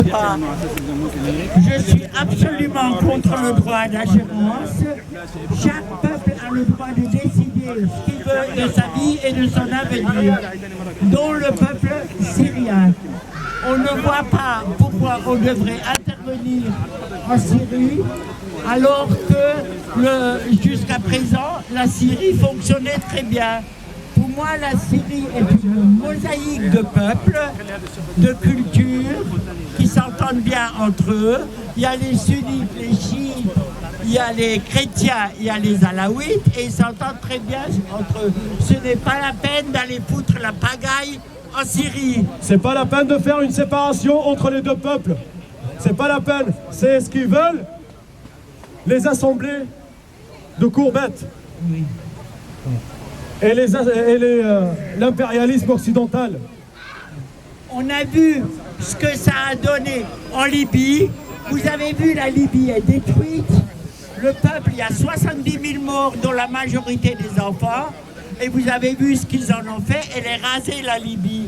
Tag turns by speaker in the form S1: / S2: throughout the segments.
S1: Je suis absolument contre le droit à l'ingérence. Chaque peuple a le droit de décider ce qu'il veut de sa vie et de son avenir, dont le peuple syrien. On ne voit pas pourquoi on devrait intervenir en Syrie alors que jusqu'à présent, la Syrie fonctionnait très bien. Pour moi, la Syrie est une mosaïque de peuples, de cultures, qui s'entendent bien entre eux. Il y a les sunnites, les chiites, il y a les chrétiens, il y a les alaouites, et ils s'entendent très bien entre eux. Ce n'est pas la peine d'aller foutre la pagaille en Syrie.
S2: C'est pas la peine de faire une séparation entre les deux peuples. C'est pas la peine. C'est ce qu'ils veulent, les assemblées de courbettes.
S1: Oui.
S2: Et l'impérialisme occidental.
S1: On a vu ce que ça a donné en Libye. Vous avez vu, la Libye est détruite. Le peuple, il y a 70 000 morts, dont la majorité des enfants. Et vous avez vu ce qu'ils en ont fait. Elle est rasée, la Libye.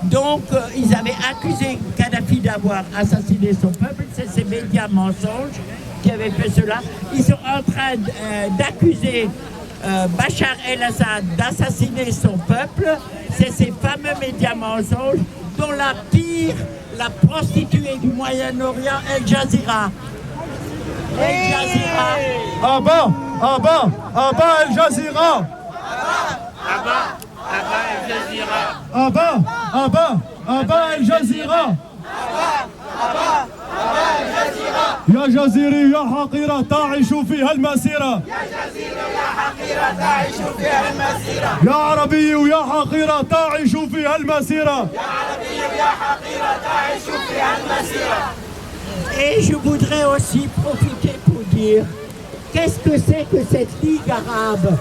S1: Donc, ils avaient accusé Kadhafi d'avoir assassiné son peuple. C'est ces médias mensonges qui avaient fait cela. Ils sont en train d'accuser Bachar el-Assad d'assassiner son peuple. C'est ces fameux médias mensonges, dont la pire, la prostituée du Moyen-Orient, El Jazeera. El Jazeera.
S2: Ah bah, ah bah, ah bah El Jazeera.
S3: El Jazeera.
S2: Ah bah, ah bah, ah bah El Jazeera. يا جزيري يا حقيرة تعيش فيها المسيرة. يا عربي ويا حقيرة تعيش فيها المسيرة.
S1: Et je voudrais aussi profiter pour dire, qu'est-ce que c'est que cette Ligue arabe?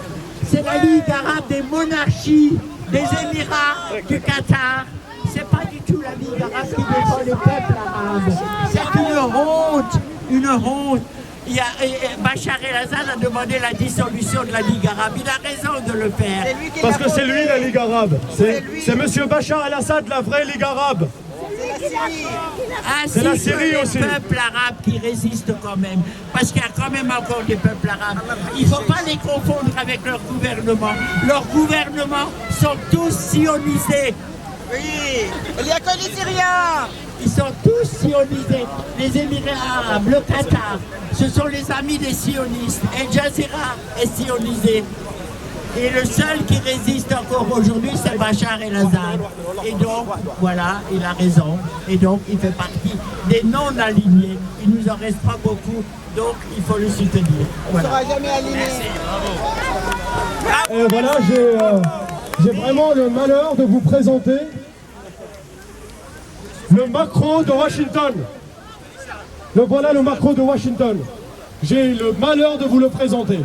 S1: C'est la Ligue arabe des monarchies, des Émirats, du Qatar. C'est pas du tout la Ligue arabe qui défend les peuples arabes. C'est une honte, une honte. Bachar el-Assad a demandé la dissolution de la Ligue arabe. Il a raison de le faire.
S2: Parce que c'est lui la Ligue arabe. C'est monsieur Bachar el-Assad, la vraie Ligue arabe.
S1: Ainsi
S2: la Syrie
S1: que les
S2: aussi.
S1: peuples arabes qui résistent quand même. Parce qu'il y a quand même encore des peuples arabes. Il ne faut pas les confondre avec leur gouvernement. Leurs gouvernements sont tous sionisés.
S4: Oui, il n'y a que les Syriens.
S1: Ils sont tous sionisés. Les Émirats arabes, le Qatar, ce sont les amis des sionistes. El Jazeera est sionisé. Et le seul qui résiste encore aujourd'hui, c'est Bachar el-Assad. Et donc, voilà, il a raison. Et donc, il fait partie des non-alignés. Il nous en reste pas beaucoup, donc il faut le soutenir.
S4: On ne sera jamais aligné.
S2: Et voilà, j'ai vraiment le malheur de vous présenter le Macron de Washington. Voilà le Macron de Washington. J'ai le malheur de vous le présenter.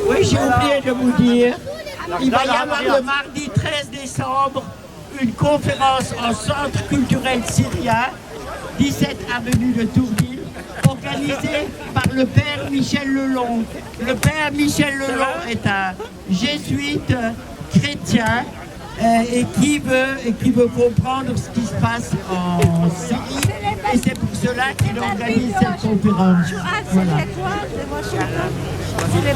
S1: Oui, j'ai oublié de vous dire, il va y avoir le mardi 13 décembre une conférence en centre culturel syrien, 17 avenue de Tourville, organisée par le père Michel Lelong. Le père Michel Lelong est un jésuite chrétien et qui veut comprendre ce qui se passe en Syrie. Et c'est pour cela qu'il organise cette conférence.
S5: Voilà. C'est les